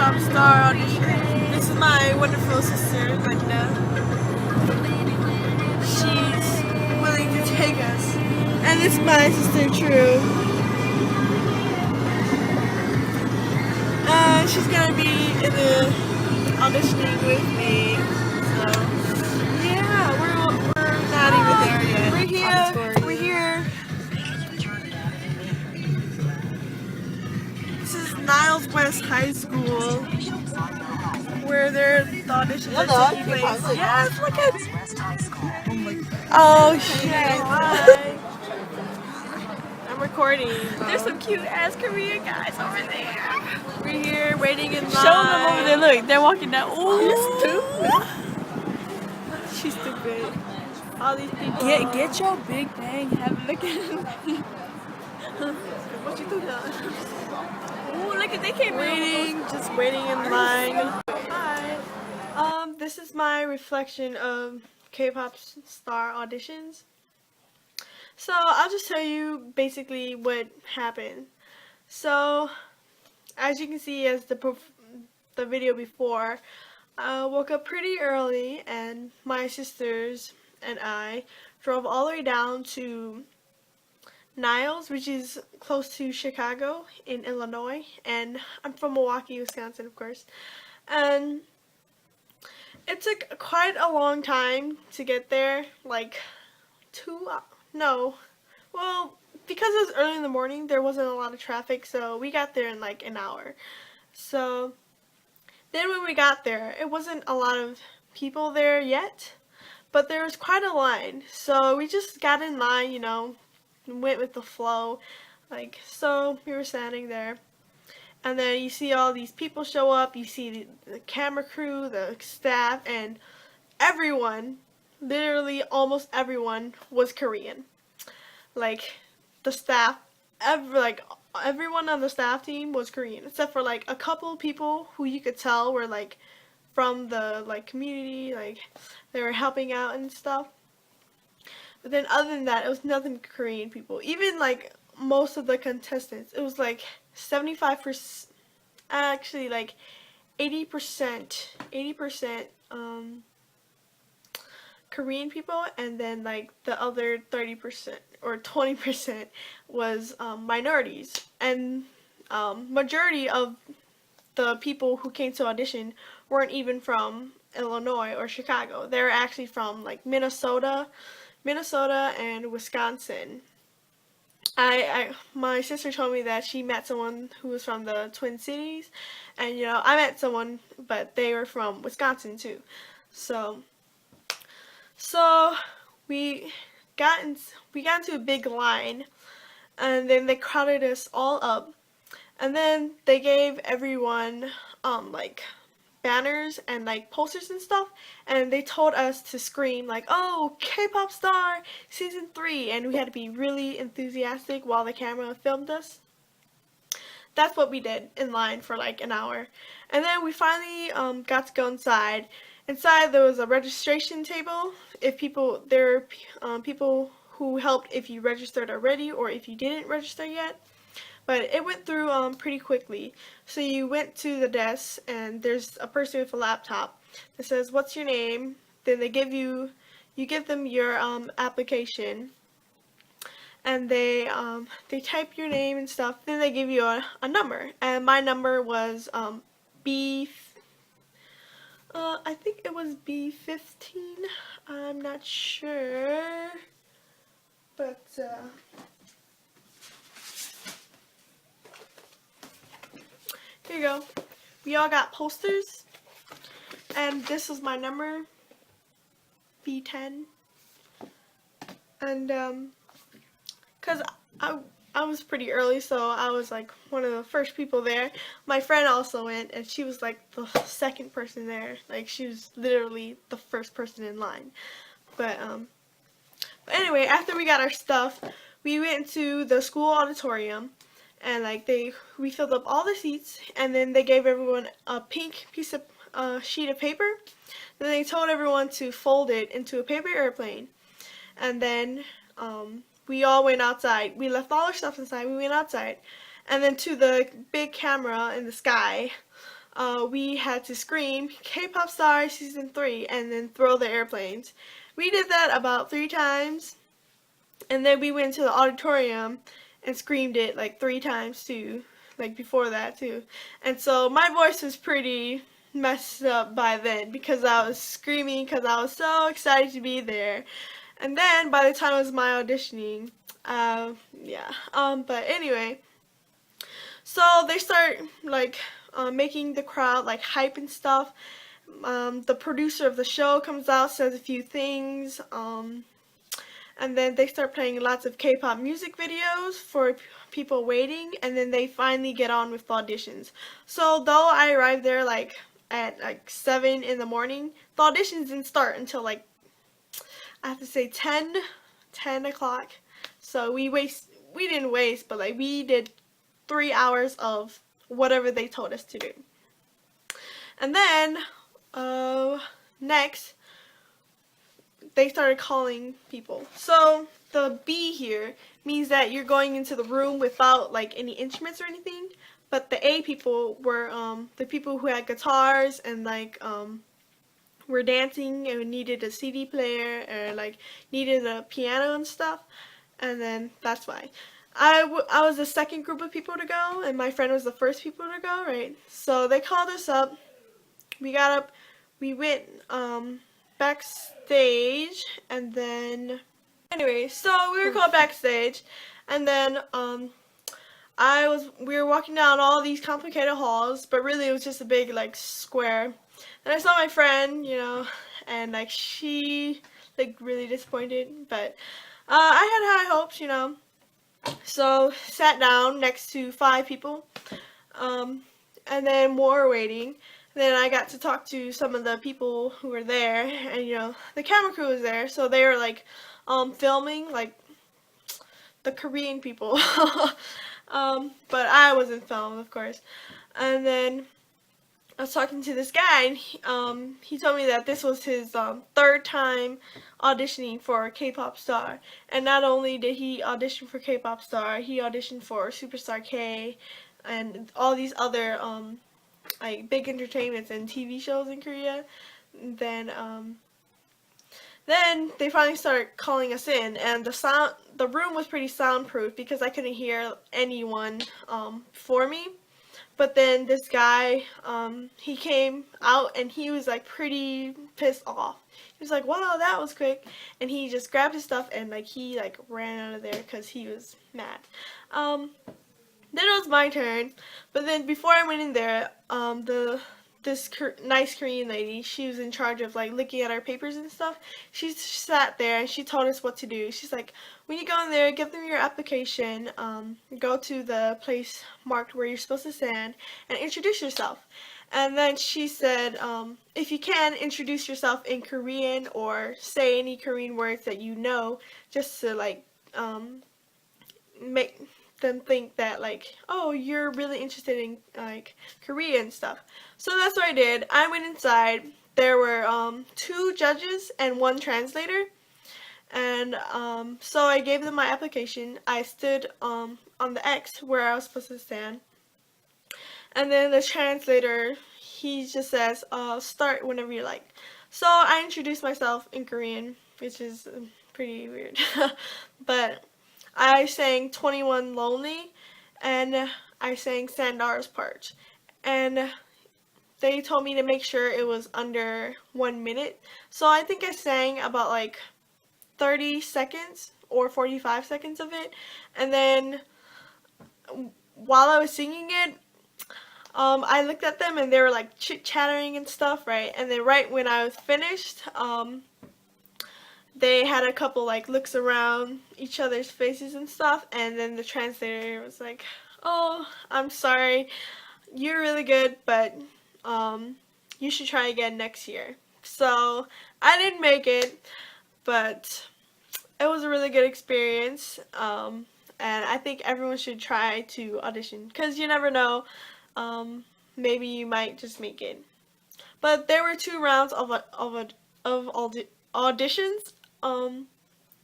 K-pop star audition. This is my wonderful sister, Linda. She's willing to take us. And this is my sister, True. She's gonna be in the auditioning with me. So, yeah, we're not even there yet. We're here. This is Niles West High School, where the auditions are taking place. Yes, look at. Oh shit! Hi. I'm recording. There's some cute ass Korean guys over there. We're here waiting in line. Show them over there. Look, they're walking down. Ooh, You're stupid. She's stupid. All these people. Get your big bang. Have a look at him. What you do now? Ooh, look at they came Just waiting in line. Hi. This is my reflection of K-pop star auditions. So I'll just tell you basically what happened. So as you can see, as the video before, I woke up pretty early, and my sisters and I drove all the way down to Niles, which is close to Chicago in Illinois, and I'm from Milwaukee, Wisconsin, of course. And it took quite a long time to get there, like well, because it was early in the morning, there wasn't a lot of traffic, so we got there in like an hour. So then when we got there, it wasn't a lot of people there yet, but there was quite a line. So we just got in line, you know, went with the flow. So we were standing there, and then you see all these people show up. You see the camera crew, the staff, and everyone, literally almost everyone, was Korean. Like the staff, everyone on the staff team was Korean, except for like a couple people who you could tell were like from the community, like they were helping out and stuff. But then other than that, it was nothing Korean people. Even like most of the contestants, it was like 75%, actually like 80% Korean people, and then like the other 30% or 20% was minorities. And majority of the people who came to audition weren't even from Illinois or Chicago. They were actually from like Minnesota and Wisconsin. My sister told me that she met someone who was from the Twin Cities, and you know, I met someone, but they were from Wisconsin too. So we got into a big line, and then they crowded us all up, and then they gave everyone like banners and like posters and stuff, and they told us to scream like, "Oh, K-pop star season 3," and we had to be really enthusiastic while the camera filmed us. That's what we did in line for like an hour, and then we finally got to go inside. Inside there was a registration table. There are people who helped if you registered already or if you didn't register yet. But it went through pretty quickly. So you went to the desk, and there's a person with a laptop that says, "What's your name?" Then you give them your application, and they type your name and stuff. Then they give you a number, and my number was I think it was B15. I'm not sure, but here you go. We all got posters, and this was my number, B10. And cause I was pretty early, so I was like one of the first people there. My friend also went, and she was like the second person there. Like she was literally the first person in line. But anyway, after we got our stuff, we went into the school auditorium, and like we filled up all the seats, and then they gave everyone a pink piece of sheet of paper. Then they told everyone to fold it into a paper airplane, and then we all went outside. We left all our stuff inside. We went outside, and then to the big camera in the sky, we had to scream K-pop star season 3 and then throw the airplanes. We did that about 3 times, and then we went to the auditorium and screamed it like 3 times too, like before that too. And so my voice was pretty messed up by then because I was screaming because I was so excited to be there. And then by the time it was my auditioning, yeah. But anyway, so they start like making the crowd like hype and stuff. The producer of the show comes out, says a few things, and then they start playing lots of K-pop music videos for people waiting, and then they finally get on with the auditions. So though I arrived there like at like 7 in the morning, the auditions didn't start until like, I have to say 10 o'clock. So we didn't waste, but like we did 3 hours of whatever they told us to do. And then next they started calling people. So the B here means that you're going into the room without like any instruments or anything, but the A people were the people who had guitars and like were dancing and needed a CD player or like needed a piano and stuff. And then that's why I was the second group of people to go, and my friend was the first people to go, right? So they called us up. We got up. We went backstage, and then anyway, so we were called backstage, and then we were walking down all these complicated halls, but really it was just a big like square. And I saw my friend, you know, and like she like really disappointed, but I had high hopes, you know. So sat down next to 5 people, and then more waiting. Then I got to talk to some of the people who were there, and you know the camera crew was there, so they were like filming like the Korean people, but I wasn't filmed, of course. And then I was talking to this guy, and he told me that this was his 3rd time auditioning for K-pop Star. And not only did he audition for K-pop Star, he auditioned for Superstar K and all these other like big entertainments and TV shows in Korea. Then they finally started calling us in, and the room was pretty soundproof because I couldn't hear anyone before me. But then this guy, he came out and he was like pretty pissed off. He was like, "Wow, that was quick," and he just grabbed his stuff and like he like ran out of there because he was mad. Then it was my turn, but then before I went in there, this nice Korean lady, she was in charge of like looking at our papers and stuff. She sat there and she told us what to do. She's like, when you go in there, give them your application, go to the place marked where you're supposed to stand, and introduce yourself. And then she said, if you can, introduce yourself in Korean or say any Korean words that you know, just to like make them think that like, oh, you're really interested in like Korean stuff. So that's what I did. I went inside. There were 2 judges and 1 translator, and so I gave them my application. I stood on the X where I was supposed to stand, and then the translator, he just says start whenever you like. So I introduced myself in Korean, which is pretty weird. But I sang 21 Lonely, and I sang Sandar's part. And they told me to make sure it was under 1 minute. So I think I sang about like 30 seconds or 45 seconds of it. And then while I was singing it, I looked at them and they were like chit-chattering and stuff, right? And then right when I was finished, they had a couple like looks around each other's faces and stuff, and then the translator was like, "Oh, I'm sorry, you're really good, but you should try again next year." So I didn't make it, but it was a really good experience, and I think everyone should try to audition because you never know, maybe you might just make it. But there were 2 rounds of auditions.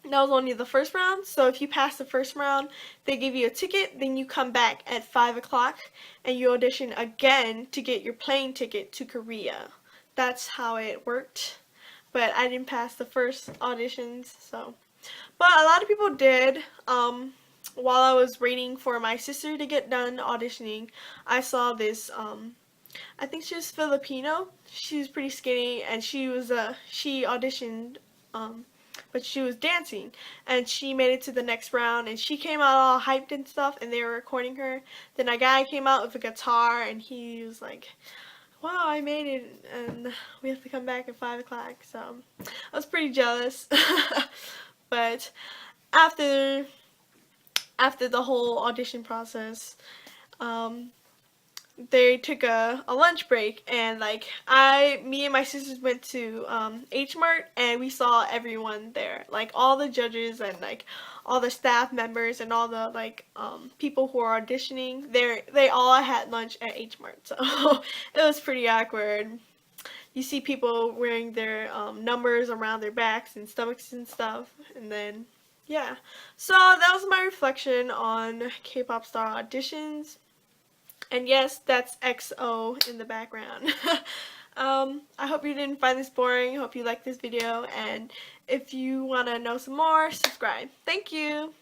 That was only the first round. So if you pass the first round, they give you a ticket. Then you come back at 5 o'clock and you audition again to get your plane ticket to Korea. That's how it worked. But I didn't pass the first auditions, so. But a lot of people did. While I was waiting for my sister to get done auditioning, I saw this. I think she was Filipino. She was pretty skinny, and she auditioned. But she was dancing, and she made it to the next round, and she came out all hyped and stuff, and they were recording her. Then a guy came out with a guitar, and he was like, wow, I made it, and we have to come back at 5 o'clock, so I was pretty jealous. But after the whole audition process, they took a lunch break, and like me and my sisters went to H Mart, and we saw everyone there, like all the judges and like all the staff members and all the like people who are auditioning. They all had lunch at H Mart, so it was pretty awkward. You see people wearing their numbers around their backs and stomachs and stuff, and then yeah. So that was my reflection on K-pop star auditions. And yes, that's XO in the background. I hope you didn't find this boring. I hope you liked this video. And if you want to know some more, subscribe. Thank you.